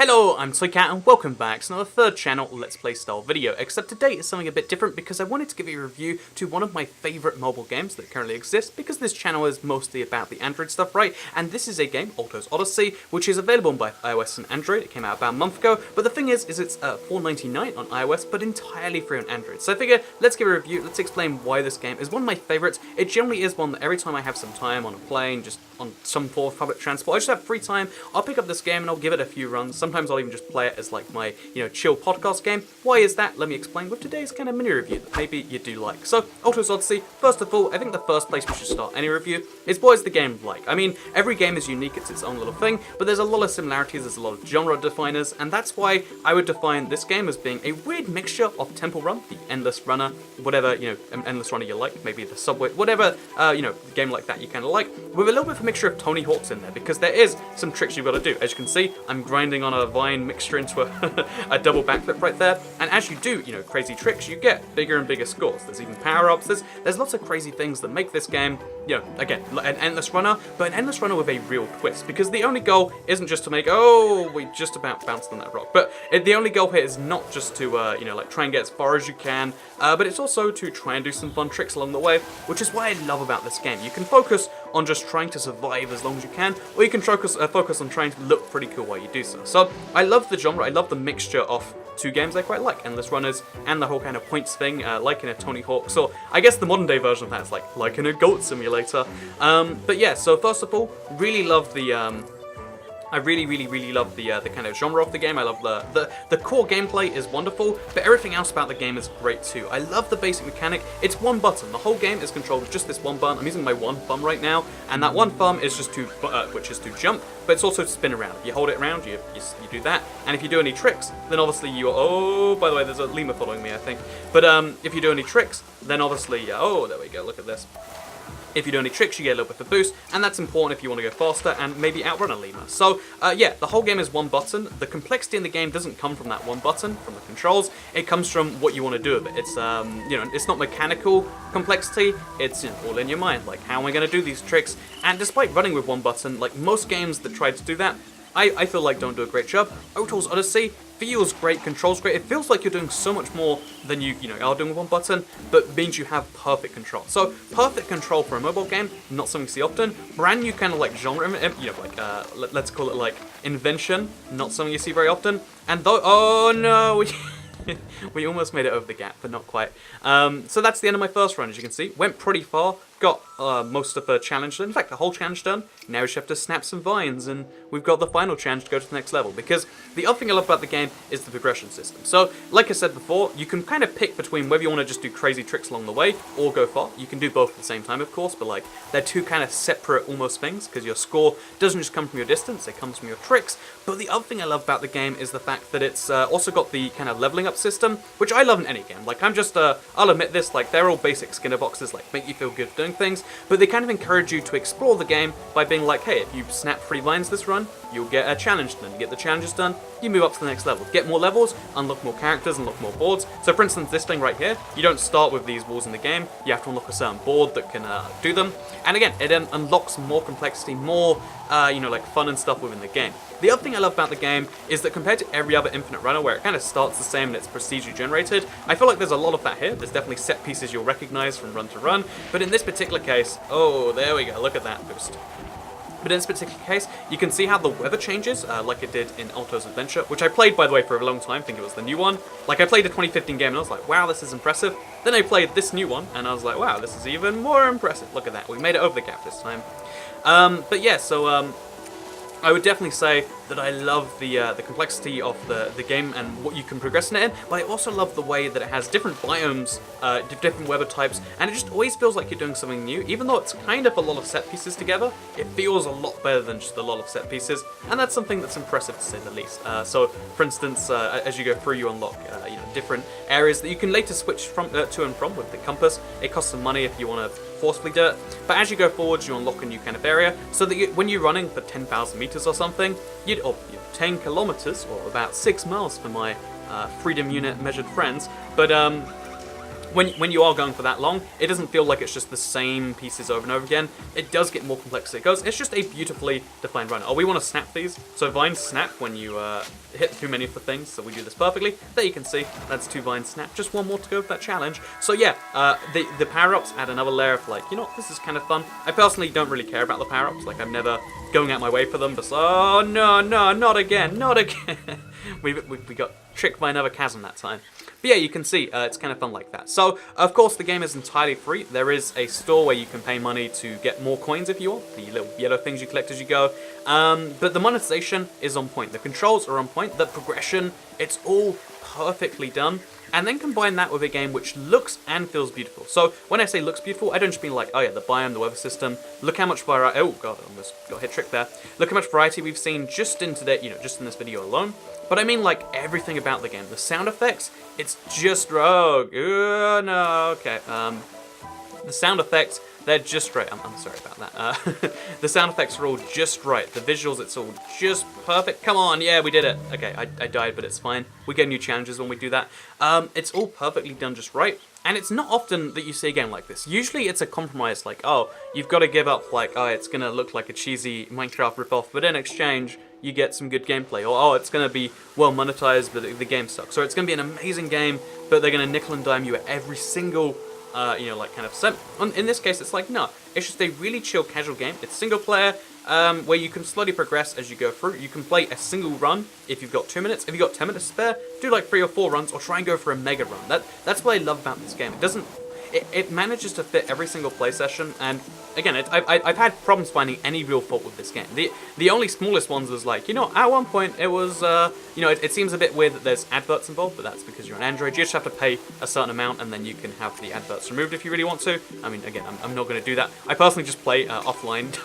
Hello, I'm Toycat and welcome back to another third channel Let's Play style video, except today is something a bit different because I wanted to give you a review to one of my favourite mobile games that currently exist, because this channel is mostly about the Android stuff, right? And this is a game, Altos Odyssey, which is available on both iOS and Android. It came out about a month ago, but the thing is it's $4.99 on iOS, but entirely free on Android. So I figure, let's give a review, let's explain why this game is one of my favourites. It generally is one that every time I have some time on a plane, just on some form of public transport, I just have free time, I'll pick up this game and I'll give it a few runs. Sometimes I'll even just play it as like my, chill podcast game. Why is that? Let me explain with today's kind of mini review that maybe you do like. So, Altos Odyssey, first of all, I think the first place we should start any review is what is the game like? I mean, every game is unique, it's its own little thing, but there's a lot of similarities, there's a lot of genre definers, and that's why I would define this game as being a weird mixture of Temple Run, the Endless Runner, whatever, Endless Runner you like, maybe the Subway, whatever, game like that you kind of like, with a little bit of a mixture of Tony Hawk's in there, because there is some tricks you've got to do. As you can see, I'm grinding on a vine mixture into a double backflip right there, and as you do, crazy tricks, you get bigger and bigger scores. There's even power-ups, there's lots of crazy things that make this game, again, an Endless Runner, but an Endless Runner with a real twist, because the only goal isn't just to make, oh, we just about bounced on that rock, but the only goal here is not just to, try and get as far as you can, but it's also to try and do some fun tricks along the way, which is what I love about this game. You can focus on just trying to survive as long as you can, or you can focus on trying to look pretty cool while you do so. So I love the genre, I love the mixture of two games I quite like, Endless Runners and the whole kind of points thing, like in a Tony Hawk. So I guess the modern day version of that is like in a goat simulator. But yeah, so first of all, really love the I really love the kind of genre of the game. I love the core gameplay is wonderful, but everything else about the game is great too. I love the basic mechanic. It's one button. The whole game is controlled with just this one button. I'm using my one thumb right now, and that one thumb is just to, which is to jump, but it's also to spin around. If you hold it around, you do that, and if you do any tricks, then obviously oh, by the way, there's a lemur following me, I think. But if you do any tricks, then obviously, oh, there we go, look at this. If you do any tricks, you get a little bit of a boost, and that's important if you want to go faster and maybe outrun a lemur. So, yeah, the whole game is one button. The complexity in the game doesn't come from that one button, from the controls. It comes from what you want to do with it. It's, it's not mechanical complexity. It's all in your mind. Like, how am I going to do these tricks? And despite running with one button, like most games that try to do that, I feel like don't do a great job. Altos Odyssey feels great, controls great. It feels like you're doing so much more than you are doing with one button, but means you have perfect control. So perfect control for a mobile game, not something you see often. Brand new kind of like genre, let's call it like invention, not something you see very often. And though, oh no. We almost made it over the gap, but not quite. So that's the end of my first run, as you can see. Went pretty far, got most of the challenge done. In fact, the whole challenge done. Now we just have to snap some vines, and we've got the final challenge to go to the next level. Because the other thing I love about the game is the progression system. So, like I said before, you can kind of pick between whether you want to just do crazy tricks along the way, or go far. You can do both at the same time, of course, but like, they're two kind of separate almost things, because your score doesn't just come from your distance, it comes from your tricks. But the other thing I love about the game is the fact that it's also got the kind of leveling up system, which I love in any game. Like, I'm just, I'll admit this, like, they're all basic Skinner boxes, like, make you feel good doing things, but they kind of encourage you to explore the game by being like, hey, if you snap 3 lines this run, you'll get a challenge done. You get the challenges done, you move up to the next level. Get more levels, unlock more characters, unlock more boards. So for instance, this thing right here, you don't start with these walls in the game, you have to unlock a certain board that can do them. And again, it then unlocks more complexity, more, like fun and stuff within the game. The other thing I love about the game is that compared to every other Infinite Runner, where it kind of starts the same and it's procedurally generated, I feel like there's a lot of that here. There's definitely set pieces you'll recognize from run to run, but in this particular case, oh, there we go, look at that boost. But in this particular case, you can see how the weather changes, like it did in Altos Adventure, which I played, by the way, for a long time. I think it was the new one. Like, I played the 2015 game, and I was like, wow, this is impressive. Then I played this new one, and I was like, wow, this is even more impressive. Look at that. We made it over the gap this time. But yeah, so, I would definitely say that I love the complexity of the game and what you can progress in it in, but I also love the way that it has different biomes, different weather types, and it just always feels like you're doing something new. Even though it's kind of a lot of set pieces together, it feels a lot better than just a lot of set pieces, and that's something that's impressive to say the least. So, for instance, as you go through, you unlock different areas that you can later switch from to and from with the compass. It costs some money if you want to forcefully do it, but as you go forwards, you unlock a new kind of area, so that when you're running for 10,000 meters or something, or 10 kilometers, or about 6 miles for my Freedom Unit measured friends, but when you are going for that long, it doesn't feel like it's just the same pieces over and over again. It does get more complex as it goes. It's just a beautifully defined run. Oh, we want to snap these. So vines snap when you hit too many of the things, so we do this perfectly. There you can see, that's 2 vines snap. Just one more to go for that challenge. So yeah, the power-ups add another layer of like, you know, this is kind of fun. I personally don't really care about the power-ups. Like, I'm never going out my way for them, but oh no, not again, not again. we got tricked by another chasm that time. But yeah, you can see it's kind of fun like that. So, of course, the game is entirely free. There is a store where you can pay money to get more coins if you want, the little yellow things you collect as you go. But the monetization is on point. The controls are on point. The progression, it's all perfectly done. And then combine that with a game which looks and feels beautiful. So when I say looks beautiful, I don't just mean like, oh yeah, the biome, the weather system. Look how much variety. Oh god, I almost got hit trick there. Look how much variety we've seen just in today, just in this video alone. But I mean like everything about the game. The sound effects, it's just rogue. No, okay. The sound effects, they're just right. I'm sorry about that. The sound effects are all just right. The visuals, it's all just perfect. Come on, yeah, we did it. Okay, I died, but it's fine. We get new challenges when we do that. It's all perfectly done just right. And it's not often that you see a game like this. Usually it's a compromise like, oh, you've got to give up like, oh, it's going to look like a cheesy Minecraft ripoff, but in exchange, you get some good gameplay. Or, oh, it's going to be well monetized, but the game sucks. Or it's going to be an amazing game, but they're going to nickel and dime you at every single like kind of set. In this case, it's like, no, it's just a really chill, casual game. It's single player, where you can slowly progress as you go through. You can play a single run if you've got 2 minutes. If you've got 10 minutes spare, do like 3 or 4 runs, or try and go for a mega run. That's what I love about this game. It manages to fit every single play session, and again, I've had problems finding any real fault with this game. The only smallest ones was like, at one point it was, it seems a bit weird that there's adverts involved, but that's because you're on Android. You just have to pay a certain amount, and then you can have the adverts removed if you really want to. I mean, again, I'm not going to do that. I personally just play offline.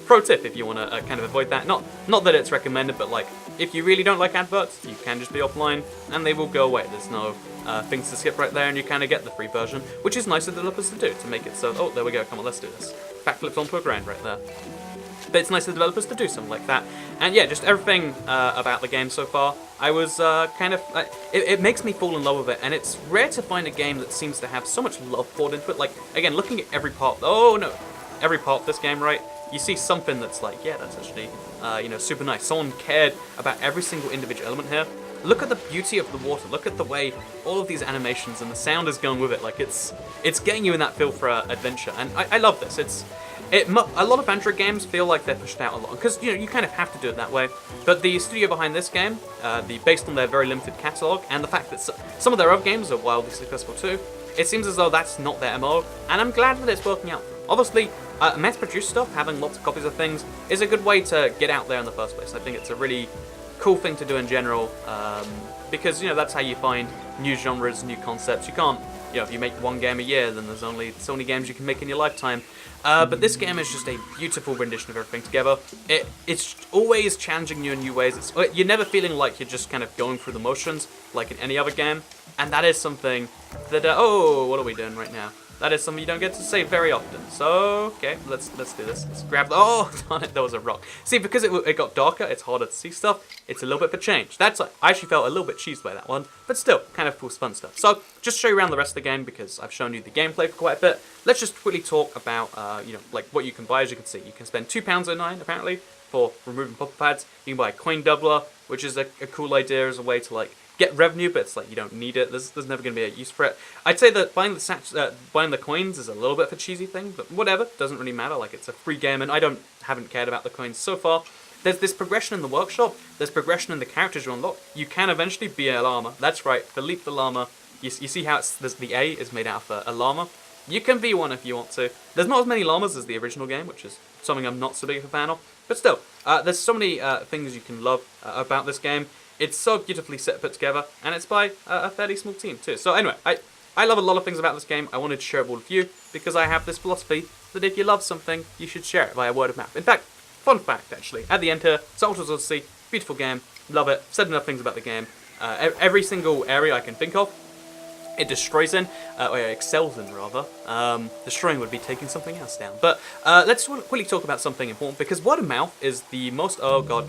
Pro tip if you want to kind of avoid that. Not that it's recommended, but like, if you really don't like adverts, you can just be offline, and they will go away. There's no things to skip right there, and you kind of get the free version, which is nice of developers to do, to make it so, oh, there we go, come on, let's do this. Backflips onto a grind right there. But it's nice of developers to do something like that. And yeah, just everything about the game so far, I was it makes me fall in love with it, and it's rare to find a game that seems to have so much love poured into it. Like, again, looking at every part, every part of this game, right? You see something that's like, yeah, that's actually, super nice. Someone cared about every single individual element here. Look at the beauty of the water. Look at the way all of these animations and the sound is going with it. Like, it's getting you in that feel for adventure, and I love this. A lot of Android games feel like they're pushed out a lot, because you kind of have to do it that way. But the studio behind this game, based on their very limited catalog, and the fact that some of their other games are wildly successful too, it seems as though that's not their MO, and I'm glad that it's working out for them. Obviously, mass-produced stuff, having lots of copies of things, is a good way to get out there in the first place. I think it's a really cool thing to do in general, because that's how you find new genres, new concepts. You can't, if you make one game a year, then there's only so many games you can make in your lifetime. But this game is just a beautiful rendition of everything together. It's always challenging you in new ways. You're never feeling like you're just kind of going through the motions like in any other game, and that is something that what are we doing right now? That is something you don't get to say very often. So, okay, let's do this. Let's grab oh, darn it, there was a rock. See, because it got darker, it's harder to see stuff. It's a little bit of a change. I actually felt a little bit cheesed by that one, but still, kind of cool, fun stuff. So, just show you around the rest of the game, because I've shown you the gameplay for quite a bit. Let's just quickly talk about, like what you can buy. As you can see, you can spend £2.09, apparently, for removing popper pads. You can buy a coin doubler, which is a cool idea as a way to, like, get revenue, but it's like you don't need it. There's never going to be a use for it. I'd say that buying the coins is a little bit of a cheesy thing, but whatever, doesn't really matter. Like, it's a free game, and haven't cared about the coins so far. There's this progression in the workshop. There's progression in the characters you unlock. You can eventually be a llama. That's right, Philippe the llama. You see how the A is made out of a llama. You can be one if you want to. There's not as many llamas as the original game, which is something I'm not so big of a fan of. But still, there's so many things you can love about this game. It's so beautifully set put together, and it's by a fairly small team too. So anyway, I love a lot of things about this game. I wanted to share it with all of you, because I have this philosophy that if you love something, you should share it via word of mouth. In fact, fun fact actually, at the end here, it's Altos Odyssey, beautiful game, love it, said enough things about the game. Every single area I can think of, it destroys in, or it excels in rather. Destroying would be taking something else down. But let's quickly talk about something important, because word of mouth is the most, oh god,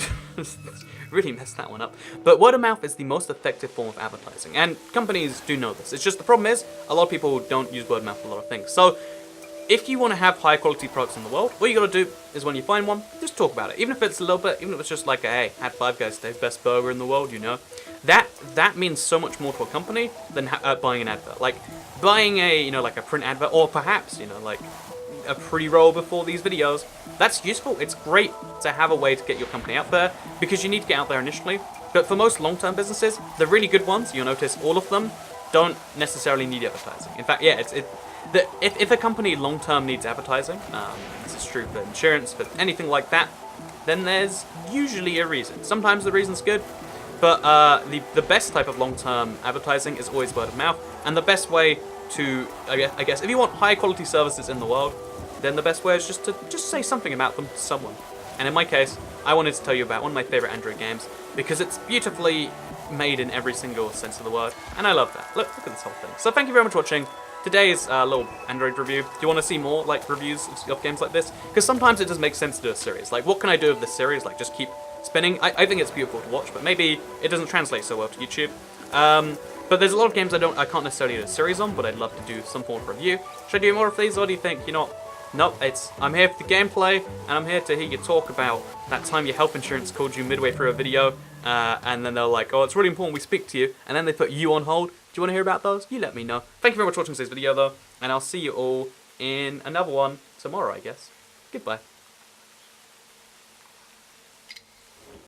really messed that one up. But word of mouth is the most effective form of advertising, and companies do know this. It's just the problem is a lot of people don't use word of mouth for a lot of things. So if you want to have high quality products in the world, what you gotta do is when you find one, just talk about it. Even if it's a little bit, even if it's just like, hey, had Five Guys today's best burger in the world, you know, that means so much more to a company than buying an advert. Like buying a, you know, like a print advert, or perhaps, you know, like a pre-roll before these videos. That's useful. It's great to have a way to get your company out there because you need to get out there initially. But for most long-term businesses, the really good ones, you'll notice all of them don't necessarily need advertising. In fact, yeah, if a company long-term needs advertising, this is true for insurance, for anything like that, then there's usually a reason. Sometimes the reason's good, but the best type of long-term advertising is always word of mouth. And the best way to, I guess, if you want high-quality services in the world, then the best way is just to say something about them to someone. And in my case, I wanted to tell you about one of my favorite Android games because it's beautifully made in every single sense of the word, and I love that. Look at this whole thing. So thank you very much for watching today's little Android review. Do you want to see more like reviews of games like this? Because sometimes it does make sense to do a series. Like, what can I do with this series? Like, just keep spinning. I think it's beautiful to watch, but maybe it doesn't translate so well to YouTube. But there's a lot of games I can't necessarily do a series on, but I'd love to do some form of review. Should I do more of these, or do you think, you know, nope, I'm here for the gameplay, and I'm here to hear you talk about that time your health insurance called you midway through a video, and then they're like, oh, it's really important we speak to you, and then they put you on hold. Do you want to hear about those? You let me know. Thank you very much for watching today's video, though, and I'll see you all in another one tomorrow, I guess. Goodbye.